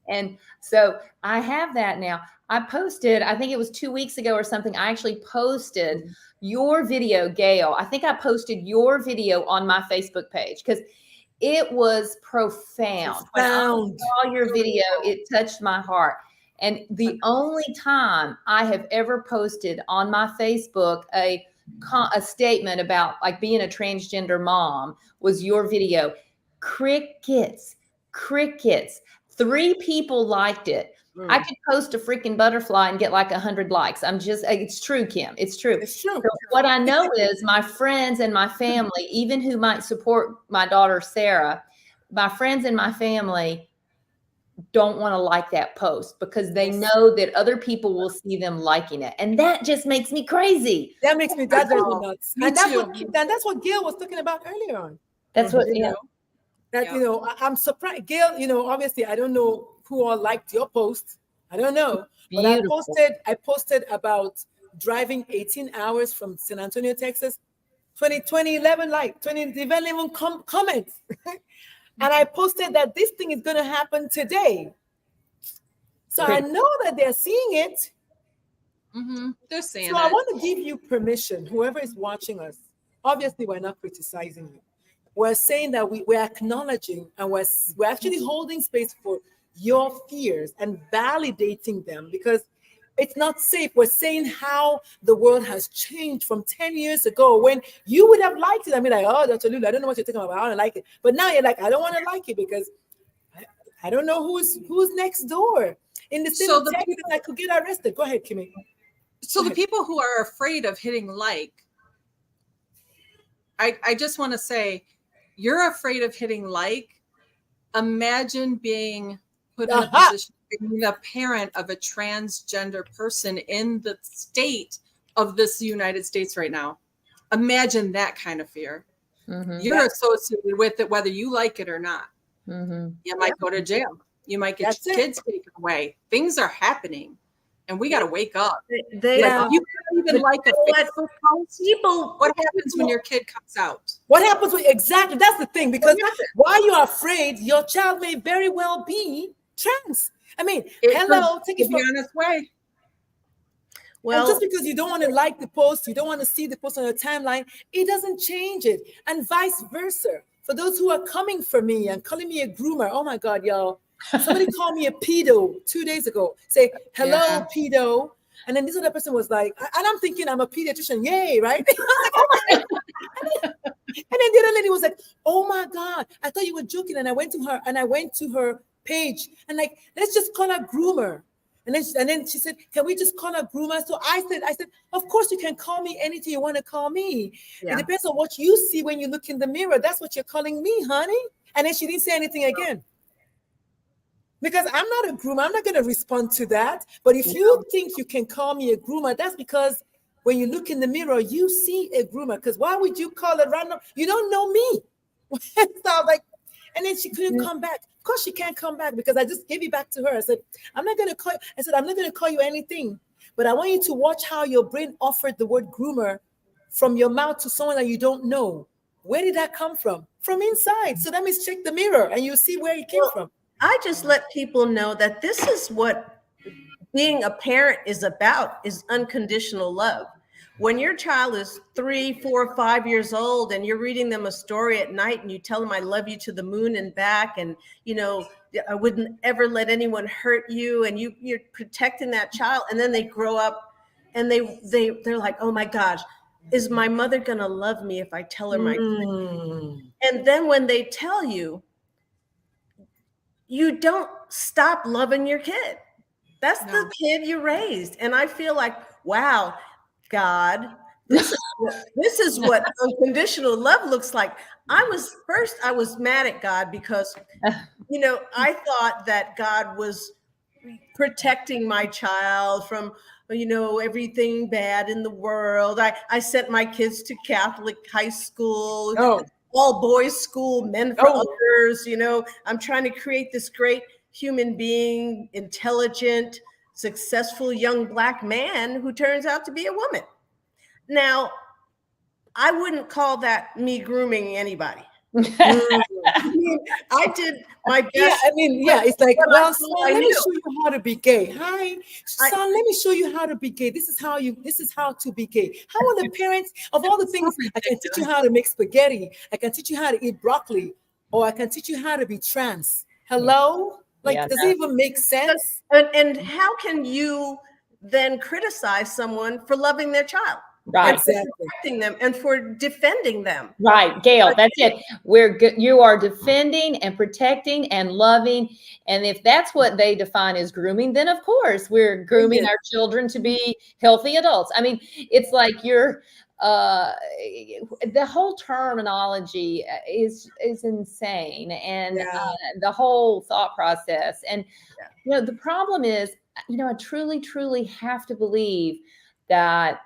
And so I have that now. I posted, I think it was 2 weeks ago or something, I actually posted your video, Gail. I think I posted your video on my Facebook page because it was profound. When I saw your video, it touched my heart. And the only time I have ever posted on my Facebook a statement about like being a transgender mom was your video. Crickets. 3 people liked it. I could post a freaking butterfly and get like 100 likes. It's true, Kim. It's true. It's true. So what I know is my friends and my family, even who might support my daughter, Sarah, my friends and my family don't want to like that post because they know that other people will see them liking it. And that just makes me crazy. That makes me drives me nuts. And that's what Gail was talking about earlier on. That's what, I'm surprised. Gail, obviously I don't know who all liked your post. I don't know. But I posted about driving 18 hours from San Antonio, Texas. 2011 like 20 they didn't even comment. And I posted that this thing is going to happen today. So I know that they're seeing it. Mm-hmm. They're seeing so I want to give you permission, whoever is watching us. Obviously, we're not criticizing you. We're saying that we're acknowledging and we're actually holding space for your fears and validating them, because it's not safe. We're saying how the world has changed from 10 years ago when you would have liked it. I mean, like, oh, Dr. Lulu, I don't know what you're talking about. I don't like it. But now you're like, I don't want to like it because I don't know who's next door. In the state So of the Texas, I could get arrested. Go ahead, Kimmy. So the people who are afraid of hitting like, I just want to say, you're afraid of hitting like. Imagine being put in a position of being the parent of a transgender person in the state of this United States right now. Imagine that kind of fear. You're associated with it, whether you like it or not. You might go to jail. You might get your kids taken away. Things are happening. And we got to wake up. You can't even like a Facebook post. What happens when your kid comes out? What happens when, exactly, that's the thing, because while you're afraid, your child may very well be trans. I mean, hello, take it from the honest way. Well, just because you don't want to like the post, you don't want to see the post on your timeline, it doesn't change it. And vice versa. For those who are coming for me and calling me a groomer, oh my God, y'all. Somebody called me a pedo 2 days ago. Say, hello, pedo. And then this other person was like, and I'm thinking I'm a pediatrician. Yay, right? And then the other lady was like, oh my God, I thought you were joking. And I went to her page and like, let's just call her groomer. And then she said, can we just call her groomer? So I said, of course you can call me anything you want to call me. It depends on what you see when you look in the mirror. That's what you're calling me, honey. And then she didn't say anything again. Because I'm not a groomer. I'm not going to respond to that. But if you think you can call me a groomer, that's because when you look in the mirror, you see a groomer. Because why would you call it random? You don't know me. So I was like, and then she couldn't come back. Of course she can't come back because I just gave it back to her. I said, I'm not going to call you anything. But I want you to watch how your brain offered the word groomer from your mouth to someone that you don't know. Where did that come from? From inside. So that means check the mirror and you'll see where it came from. I just let people know that this is what being a parent is about, is unconditional love. When your child is 3, 4, 5 years old and you're reading them a story at night and you tell them, I love you to the moon and back. And, you know, I wouldn't ever let anyone hurt you. And you're protecting that child. And then they grow up and they're like, oh my gosh, is my mother going to love me if I tell her my friend? And then when they tell you, you don't stop loving your kid. That's the kid you raised. And I feel like, wow, God, this is what unconditional love looks like. I was mad at God because, you know, I thought that God was protecting my child from, you know, everything bad in the world. I sent my kids to Catholic high school. All boys school, men for others, you know. I'm trying to create this great human being, intelligent, successful young Black man who turns out to be a woman. Now, I wouldn't call that me grooming anybody. I mean, I did my best. Yeah, I mean, yeah, it's like, well, son, let me show you how to be gay. Hi, son, let me show you how to be gay. This is how to be gay. How are the parents of all the things? I can teach you how to make spaghetti. I can teach you how to eat broccoli, or I can teach you how to be trans. Hello? Like, does it even make sense? And how can you then criticize someone for loving their child? Right. And for protecting them and for defending them. Right, Gail, that's it. You are defending and protecting and loving. And if that's what they define as grooming, then of course we're grooming our children to be healthy adults. I mean, it's like the whole terminology is insane, and the whole thought process. And you know, the problem is, you know, I truly have to believe that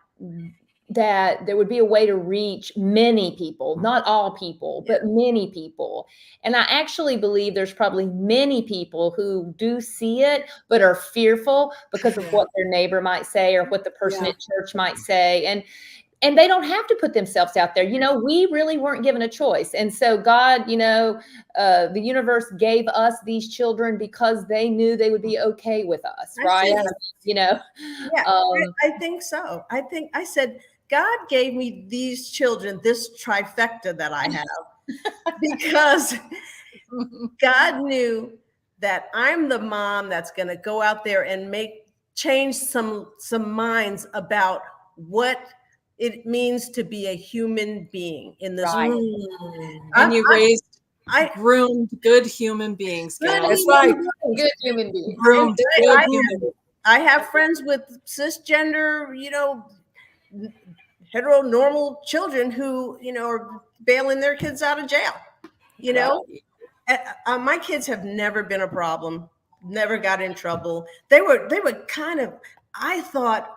there would be a way to reach many people, not all people, but many people. And I actually believe there's probably many people who do see it, but are fearful because of what their neighbor might say or what the person at church might say. And they don't have to put themselves out there. You know, we really weren't given a choice. And so God, you know, the universe gave us these children because they knew they would be okay with us, right? You know? Yeah, I think so. I said, God gave me these children, this trifecta that I have, because God knew that I'm the mom that's going to go out there and make changed some minds about what it means to be a human being in this Right. world. And you raised I groomed good human beings, good Gail. That's human right. beings. Good human being. Groomed Good good human. I have friends with cisgender, heteronormal children who, are bailing their kids out of jail. My kids have never been a problem, never got in trouble. They were kind of, I thought,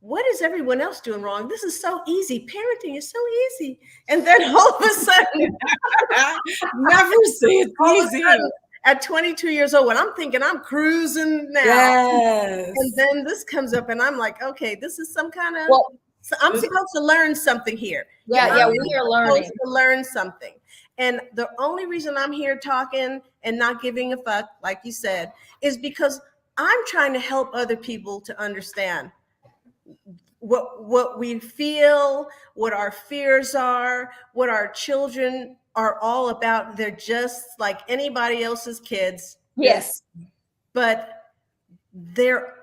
what is everyone else doing wrong? This is so easy. Parenting is so easy. And then all of a sudden, Never say it's easy. at 22 years old, when I'm thinking I'm cruising now, Yes. and then this comes up, and I'm like, okay, this is some kind of. Well, So I'm supposed to learn something here. yeah, we are learning. Supposed to learn something. And the only reason I'm here talking and not giving a fuck, like you said, is because I'm trying to help other people to understand what we feel, what our fears are, what our children are all about. They're just like anybody else's kids. Yes. But they're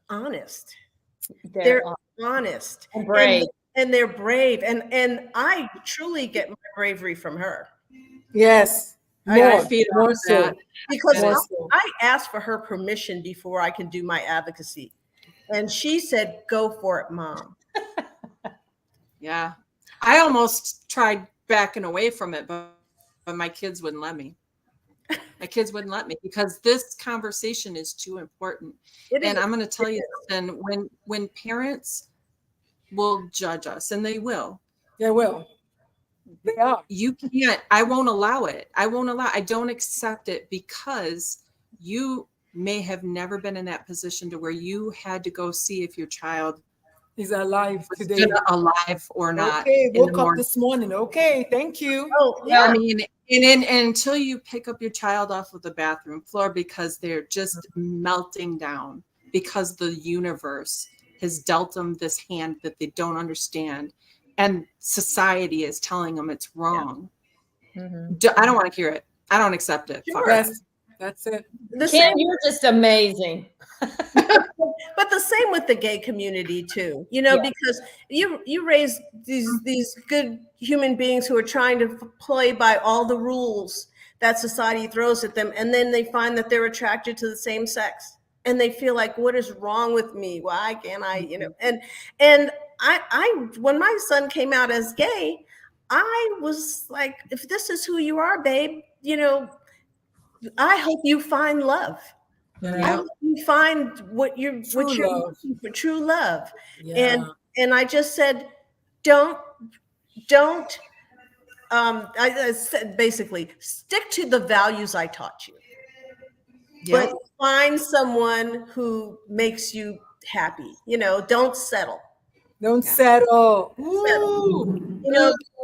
honest. They're honest and brave. and they're brave. And I truly get my bravery from her. Yes. I feed more off so. that. Because More so. I asked for her permission before I can do my advocacy. And she said, go for it, Mom. Yeah. I almost tried backing away from it, but my kids wouldn't let me. My kids wouldn't let me because this conversation is too important. And I'm going to tell you something, when parents will judge us, and they will. They will. They are. You can't, I won't allow it. I don't accept it because you may have never been in that position to where you had to go see if your child He's alive was today. alive or not. Okay, in the woke up morning. this morning. Okay, thank you. Oh, I yeah. mean, and until you pick up your child off of the bathroom floor because they're just melting down because the universe has dealt them this hand that they don't understand, and society is telling them it's wrong. I don't want to hear it. I don't accept it. Sure. Yes, that's it. Kim, you're just amazing. But the same with the gay community too, because you raise these good human beings who are trying to play by all the rules that society throws at them, and then they find that they're attracted to the same sex, and they feel like, what is wrong with me? Why can't I? And I when my son came out as gay, I was like, if this is who you are, babe, I hope you find love. I hope you find what you're looking for, true love. Yeah. And I just said, don't I said basically stick to the values I taught you. But find someone who makes you happy. Don't settle. Don't settle. Ooh.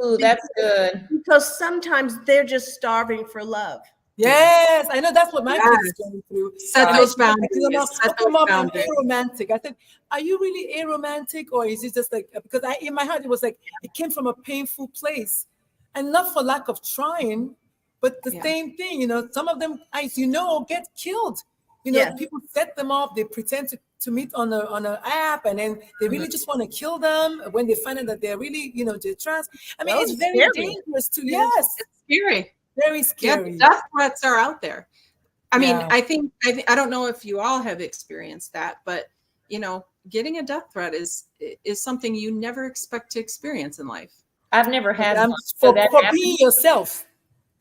Ooh, that's good. Because sometimes they're just starving for love. Yes, I know that's what my kids going through. Set those boundaries. I'm aromantic. I said, are you really aromantic, or is it just like, because in my heart it was like it came from a painful place, and not for lack of trying, but the same thing. Some of them, as get killed. People set them up. They pretend to meet on an app, and then they really just want to kill them when they find out that they're really, they're trans. I mean, it's very dangerous too. Yes, it's scary. Very scary. Yeah, death threats are out there. I mean, I think I don't know if you all have experienced that, but getting a death threat is something you never expect to experience in life. I've never had one. For being yourself,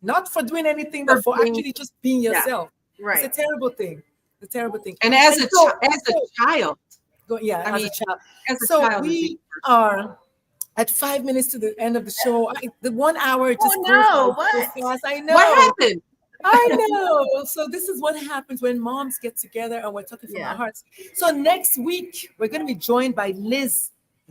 not for doing anything, but for actually just being yourself. Right. It's a terrible thing. It's a terrible thing. And as a child, as a child. We are at 5 minutes to the end of the show. The 1 hour just goes so fast. I know. What happened? I know. So this is what happens when moms get together and we're talking from our hearts. So next week, we're going to be joined by Liz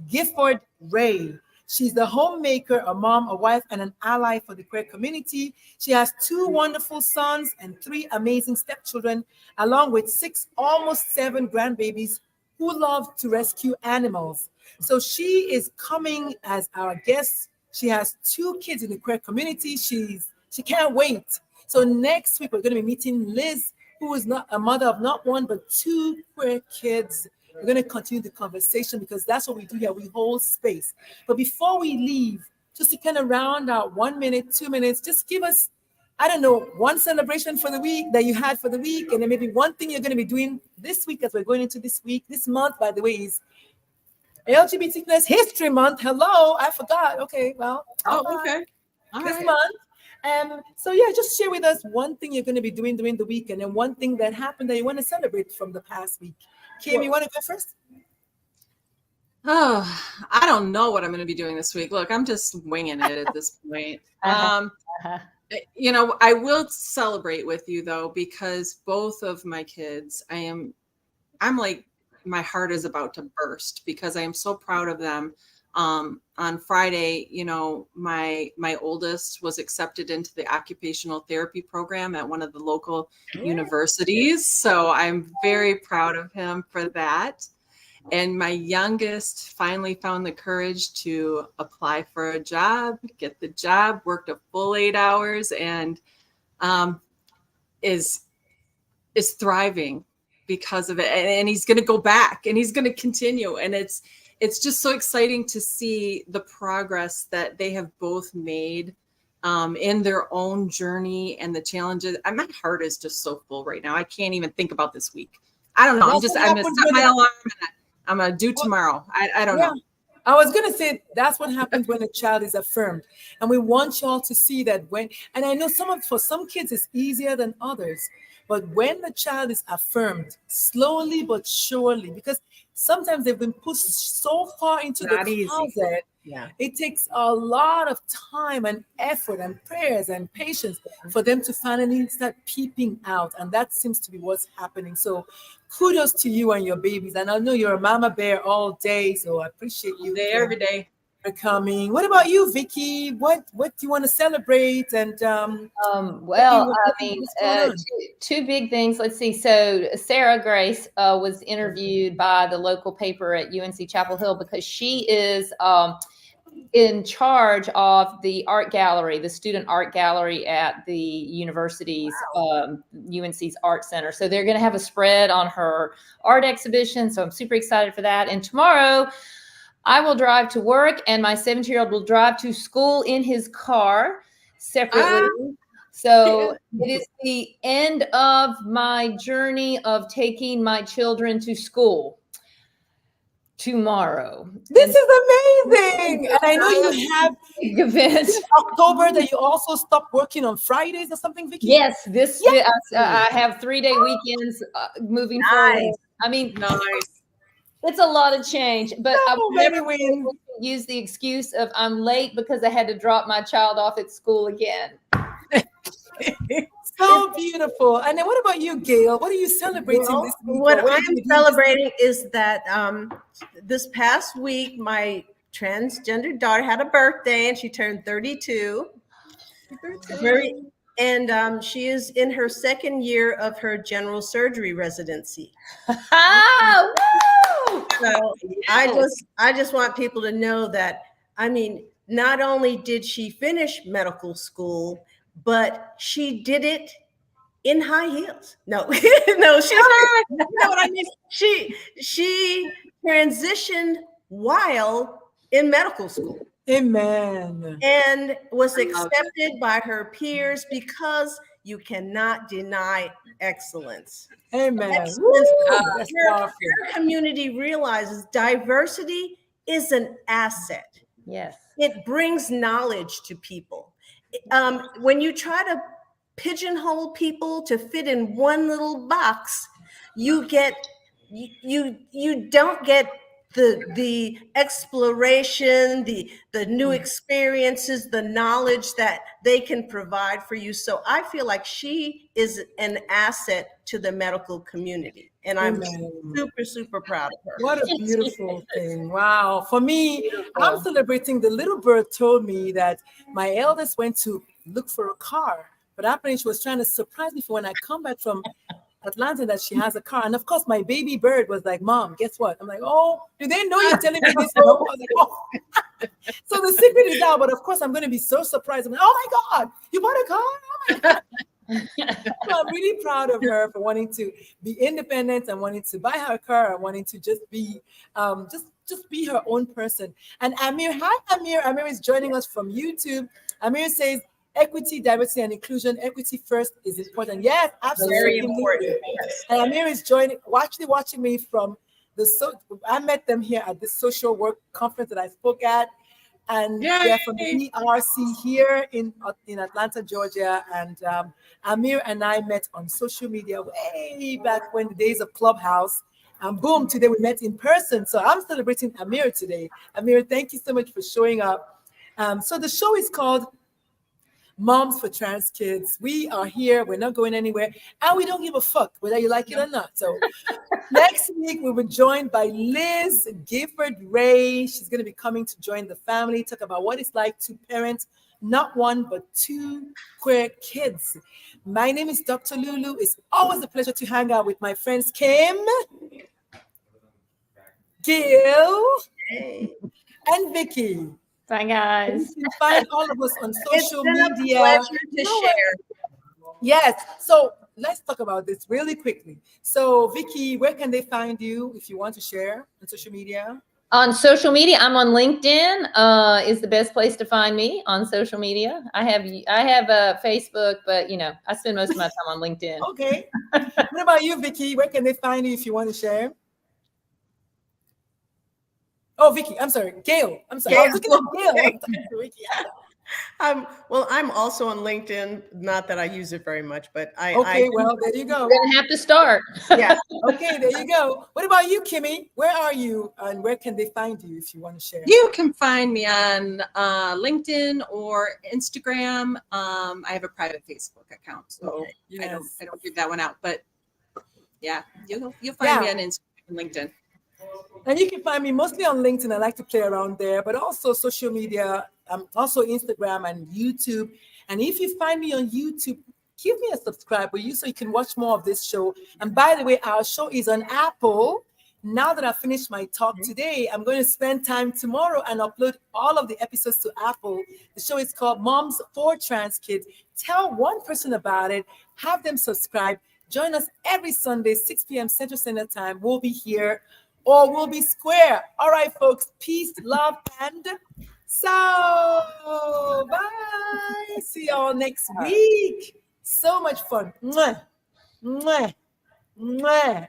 Gifford Ray. She's the homemaker, a mom, a wife, and an ally for the queer community. She has 2 wonderful sons and 3 amazing stepchildren, along with 6, almost 7 grandbabies who love to rescue animals. So she is coming as our guest. She has 2 kids in the queer community. She can't wait. So next week, we're going to be meeting Liz, who is not a mother of not 1, but 2 queer kids. We're going to continue the conversation because that's what we do here. We hold space. But before we leave, just to kind of round out 1 minute, 2 minutes, just give us, I don't know, one celebration for the week that you had for the week, and then maybe one thing you're going to be doing this week as we're going into this week. This month, by the way, is LGBTQ History Month. Hello, I forgot. Okay, well. Okay. All this right. month. So yeah, just share with us one thing you're going to be doing during the week, and then one thing that happened that you want to celebrate from the past week. Kim, you want to go first? Oh, I don't know what I'm going to be doing this week. Look, I'm just winging it at this point. You know, I will celebrate with you though, because both of my kids, I'm like, my heart is about to burst because I am so proud of them. On Friday, you know, my oldest was accepted into the occupational therapy program at one of the local universities. So I'm very proud of him for that. And my youngest finally found the courage to apply for a job, get the job, worked a full 8 hours, and is thriving because of it. And he's going to go back and he's going to continue. And it's just so exciting to see the progress that they have both made in their own journey and the challenges. And my heart is just so full right now. I can't even think about this week. I don't know. I'm going to set my alarm and I'm going to do tomorrow. I don't know. I was going to say that's what happens when a child is affirmed. And we want y'all to see that and I know for some kids it's easier than others, but when the child is affirmed, slowly but surely, because sometimes they've been pushed so far into the closet. Yeah. It takes a lot of time and effort and prayers and patience for them to finally start peeping out. And that seems to be what's happening. So kudos to you and your babies. And I know you're a mama bear all day, so I appreciate you. There every day. For coming. What about you, Vicky? What do you want to celebrate? And two big things. Let's see. So Sarah Grace was interviewed by the local paper at UNC Chapel Hill because she is in charge of the art gallery, the student art gallery at the university's UNC's art center. So they're going to have a spread on her art exhibition. So I'm super excited for that. And tomorrow I will drive to work and my 17-year-old will drive to school in his car separately. So it is the end of my journey of taking my children to school tomorrow. This is amazing. And I know you have event October that you also stop working on Fridays or something, Vicky? Yes, I have 3-day weekends moving forward. I mean, it's a lot of change, but I will never use the excuse of I'm late because I had to drop my child off at school again. So beautiful. And then what about you, Gail? What are you celebrating this week? What I'm celebrating is that this past week, my transgender daughter had a birthday and she turned 32. And she is in her second year of her general surgery residency. So I just want people to know that, I mean, not only did she finish medical school, but she did it in high heels. No, no, you know what I mean? She transitioned while in medical school. Amen. And was accepted by her peers because you cannot deny excellence. Amen. Excellence. Her community realizes diversity is an asset. Yes. It brings knowledge to people. When you try to pigeonhole people to fit in one little box, you don't get the exploration, the new experiences, the knowledge that they can provide for you. So I feel like she is an asset to the medical community. And I'm super, super proud of her. What a beautiful thing. Wow. For me, I'm celebrating. The little bird told me that my eldest went to look for a car, but apparently she was trying to surprise me for when I come back from Atlanta that she has a car. And of course, my baby bird was like, Mom, guess what? I'm like, oh, do they know you're telling me this? No. I was like, oh. So the secret is out, but of course, I'm going to be so surprised. I'm like, oh my God, you bought a car? Oh my God. So I'm really proud of her for wanting to be independent and wanting to buy her car and wanting to just be just be her own person. And Amir, hi Amir. Amir is joining us from YouTube. Amir says equity, diversity, and inclusion. Equity first is important. Yes, Very absolutely. important. Yes. And Amir is joining, actually watching me from I met them here at this social work conference that I spoke at. And Yay! they're from the ERC here in Atlanta, Georgia. And Amir and I met on social media way back when the days of Clubhouse. And boom, today we met in person. So I'm celebrating Amir today. Amir, thank you so much for showing up. So the show is called Moms for Trans Kids. We are here. We're not going anywhere. And we don't give a fuck whether you like it or not. So next week, we were joined by Liz Gifford Ray. She's going to be coming to join the family, talk about what it's like to parent not one, but two queer kids. My name is Dr. Lulu. It's always a pleasure to hang out with my friends Kim, Gil, and Vicky. Bye, guys. You can find all of us on social It's media. been a pleasure to share. Yes. So let's talk about this really quickly. So, Vicky, where can they find you if you want to share on social media? On social media, I'm on LinkedIn. Is the best place to find me on social media. I have Facebook, but I spend most of my time on LinkedIn. Okay. What about you, Vicky? Where can they find you if you want to share? Oh, Vicky, I'm sorry. Gail. I'm sorry. I was looking at Gail. I'm talking to Vicky. Well, I'm also on LinkedIn. Not that I use it very much, but Well, there you go. You're gonna have to start. Yeah. Okay, there you go. What about you, Kimmy? Where are you, and where can they find you if you want to share? You can find me on LinkedIn or Instagram. I have a private Facebook account, so I don't give that one out. But yeah, you'll find me on Instagram and LinkedIn. And you can find me mostly on LinkedIn. I like to play around there, but also social media, also Instagram and YouTube. And if you find me on YouTube, give me a subscribe, will you, so you can watch more of this show. And by the way, our show is on Apple. Now that I've finished my talk today, I'm going to spend time tomorrow and upload all of the episodes to Apple. The show is called Moms for Trans Kids. Tell one person about it, have them subscribe. Join us every Sunday, 6 p.m. Central Standard Time. We'll be here, or we'll be square. All right, folks. Peace, love, and so bye. See y'all next week. So much fun. Mwah. Mwah. Mwah.